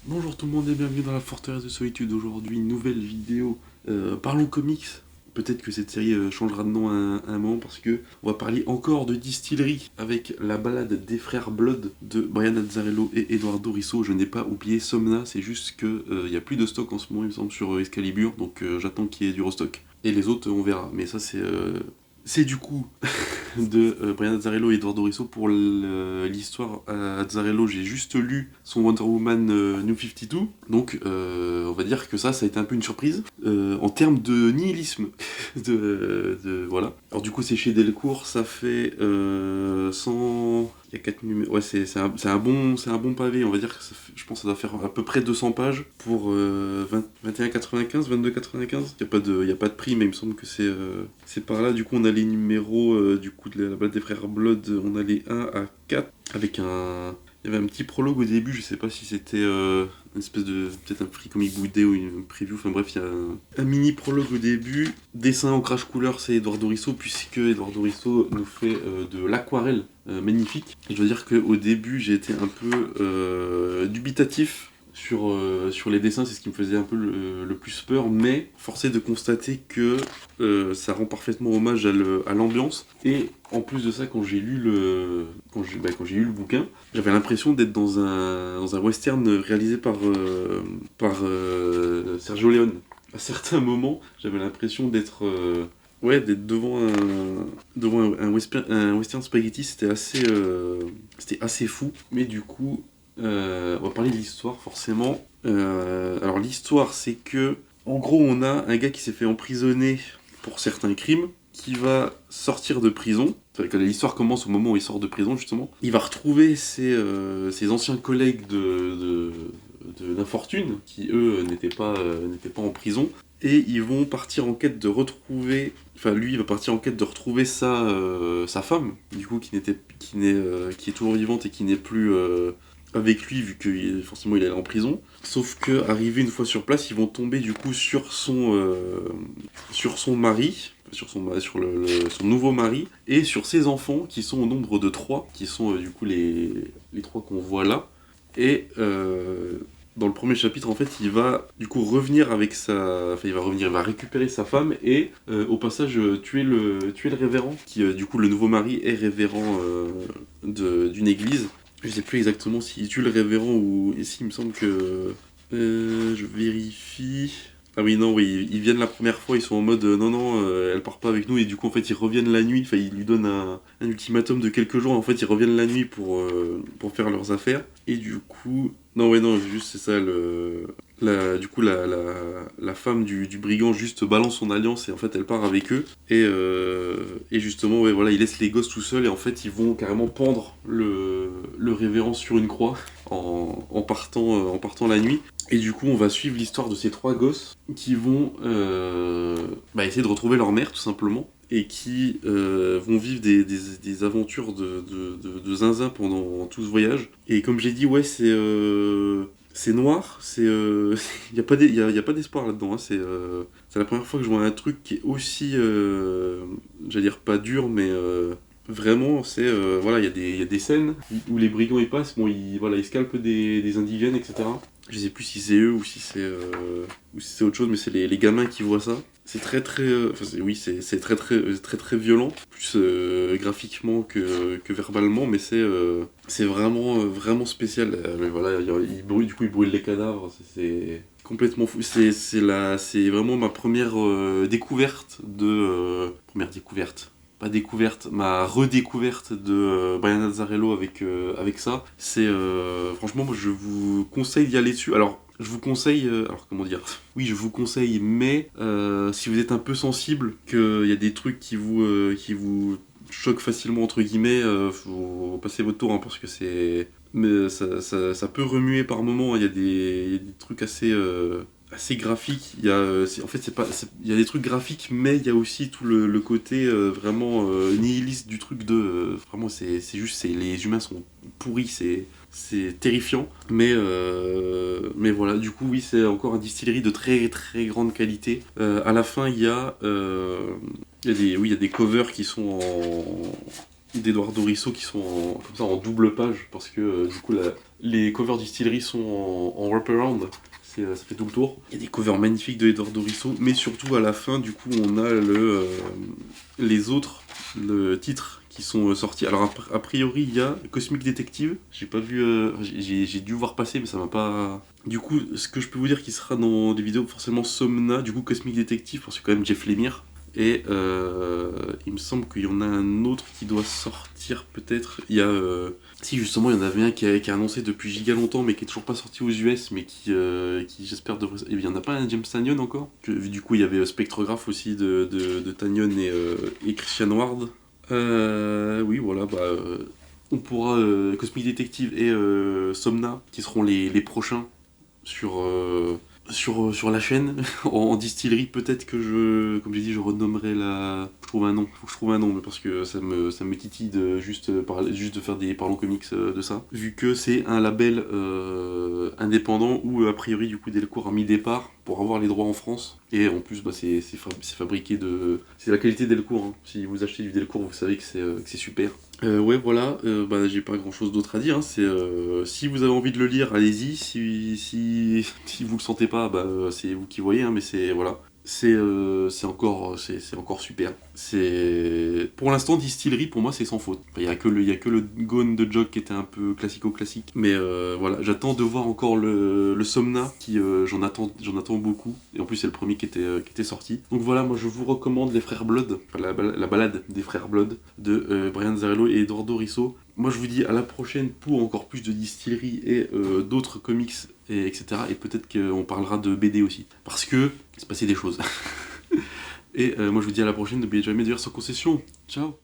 Bonjour tout le monde et bienvenue dans la forteresse de solitude. Aujourd'hui, une nouvelle vidéo. Parlons comics. Peut-être que cette série changera de nom à un moment parce que on va parler encore de distillerie avec la balade des frères Blood de Brian Azzarello et Eduardo Risso. Je n'ai pas oublié Somna, c'est juste que il y a plus de stock en ce moment, il me semble, sur Excalibur, donc j'attends qu'il y ait du restock. Et les autres, on verra. Mais ça, c'est du coup de Brian Azzarello et Eduardo Risso. Pour l'histoire Azzarello, j'ai juste lu son Wonder Woman New 52, donc on va dire que ça a été un peu une surprise en termes de nihilisme. Voilà. Alors du coup c'est chez Delcourt, ça fait 100... Il y a 4 numéros. Ouais, c'est un bon pavé, on va dire que je pense que ça doit faire à peu près 200 pages pour 21,95, 22,95. Il y a pas de prix, mais il me semble que c'est par là. Du coup, on a les numéros du coup de la balade des frères Blood, on a les 1 à 4 avec un. Il y avait un petit prologue au début, je sais pas si c'était une espèce de. Peut-être un free comic book day ou une preview, enfin bref, il y a un mini prologue au début. Dessin en crash couleur, c'est Eduardo Risso, puisque Eduardo Risso nous fait de l'aquarelle magnifique. Et je dois dire qu'au début, j'ai été un peu dubitatif sur les dessins, c'est ce qui me faisait un peu le plus peur, mais forcé de constater que ça rend parfaitement hommage à l'ambiance. Et en plus de ça, quand j'ai lu quand j'ai lu le bouquin, j'avais l'impression d'être dans un western réalisé par Sergio Leone. À certains moments, j'avais l'impression d'être devant un western spaghetti. C'était assez fou. Mais du coup, on va parler de l'histoire forcément. Alors l'histoire, c'est que, en gros, on a un gars qui s'est fait emprisonner pour certains crimes, qui va sortir de prison. L'histoire commence au moment où il sort de prison, justement. Il va retrouver ses anciens collègues d'infortune, qui eux n'étaient pas en prison. Et ils vont partir en quête de retrouver. Enfin, lui, il va partir en quête de retrouver sa femme, du coup, qui est toujours vivante et qui n'est plus avec lui, vu que forcément il est en prison. Sauf que, arrivé une fois sur place, ils vont tomber du coup sur son mari, son nouveau mari, et sur ses enfants, qui sont au nombre de 3, qui sont du coup les 3 qu'on voit là. Et dans le premier chapitre, en fait, il va du coup revenir avec sa. Enfin, il va récupérer sa femme et au passage tuer le révérend, qui du coup, le nouveau mari est révérend d'une église. Je sais plus exactement s'il tue le révérend ou. Ici, il me semble que. Je vérifie. Ah oui, non, oui, ils viennent la première fois, ils sont en mode non, non, elle part pas avec nous, et du coup, en fait, ils reviennent la nuit, enfin, ils lui donnent un ultimatum de quelques jours, en fait, ils reviennent la nuit pour faire leurs affaires, et du coup, non, ouais, non, juste, c'est ça, du coup, la femme du brigand juste balance son alliance, et en fait, elle part avec eux, et justement, ouais, voilà, ils laissent les gosses tout seuls, et en fait, ils vont carrément pendre le révérend sur une croix, en partant la nuit. Et du coup, on va suivre l'histoire de ces 3 gosses qui vont essayer de retrouver leur mère, tout simplement, et qui vont vivre des aventures de zinzin pendant tout ce voyage. Et comme j'ai dit, ouais, c'est noir, il n'y a pas d'espoir là-dedans. Hein, c'est la première fois que je vois un truc qui est aussi, j'allais dire pas dur, mais vraiment, voilà, il y a des scènes où les brigands y passent, bon, ils scalpent des indigènes, etc. Je sais plus si c'est eux ou si c'est autre chose, mais c'est les gamins qui voient ça. C'est très très, enfin oui, c'est très très très très violent, plus graphiquement que verbalement, mais c'est vraiment vraiment spécial. Mais voilà, il brûle les cadavres, c'est complètement fou. C'est vraiment ma première découverte première découverte, pas découverte, ma redécouverte de Brian Azzarello avec ça. Franchement, moi, je vous conseille d'y aller dessus. Alors, je vous conseille, alors comment dire, oui, je vous conseille, mais si vous êtes un peu sensible, qu'il y a des trucs qui vous choquent facilement, entre guillemets, faut passer votre tour, hein, parce que mais ça peut remuer par moments. Il y a des trucs assez graphique. En fait, il y a des trucs graphiques, mais il y a aussi tout le côté vraiment nihiliste du truc vraiment, c'est juste, les humains sont pourris, c'est terrifiant. Mais voilà, du coup, oui, c'est encore une distillerie de très très grande qualité. À la fin, il y a des covers qui sont d'Eduardo Risso qui sont comme ça en double page parce que du coup Les covers distillerie sont en wraparound. Ça fait tout le tour. Il y a des covers magnifiques de Eduardo Risso, mais surtout à la fin, du coup, on a les autres titres qui sont sortis. Alors, a priori, il y a Cosmic Detective. J'ai pas vu. J'ai dû voir passer, mais ça m'a pas. Du coup, ce que je peux vous dire qui sera dans des vidéos, forcément Somna, du coup Cosmic Detective, parce que quand même Jeff Lemire. Et il me semble qu'il y en a un autre qui doit sortir peut-être. Il y a. Si justement il y en avait un qui est annoncé depuis giga longtemps mais qui est toujours pas sorti aux US mais qui j'espère devrait. Et il y en a pas un James Tanyon encore du coup il y avait Spectrograph aussi de Tanyon et Christian Ward. Oui voilà on pourra Cosmic Detective et Somna qui seront les prochains sur, sur la chaîne, en distillerie, peut-être que comme j'ai dit, je renommerai la. Je trouve un nom, faut que je trouve un nom, mais parce que ça me titille de juste de faire des Parlons Comics de ça. Vu que c'est un label indépendant où, a priori, du coup, Delcourt a mis des parts pour avoir les droits en France. Et en plus, c'est fabriqué de. C'est la qualité Delcourt, hein. Si vous achetez du Delcourt, vous savez que c'est super. Ouais, voilà, j'ai pas grand chose d'autre à dire. Hein. Si vous avez envie de le lire, allez-y. Si vous le sentez pas, c'est vous qui voyez, hein, mais voilà. C'est encore super. Pour l'instant, Distillery, pour moi, c'est sans faute. Il y a que le Gone de Jog qui était un peu classico-classique. Mais voilà, j'attends de voir encore le Somna, qui j'en attends beaucoup. Et en plus, c'est le premier qui était sorti. Donc voilà, moi je vous recommande Les Frères Blood, enfin, la balade des Frères Blood de Brian Zarello et Eduardo Risso. Moi je vous dis à la prochaine pour encore plus de distillerie et d'autres comics, etc. Et peut-être qu'on parlera de BD aussi. Parce que il se passait des choses. Et moi je vous dis à la prochaine, n'oubliez jamais de lire sans concession. Ciao.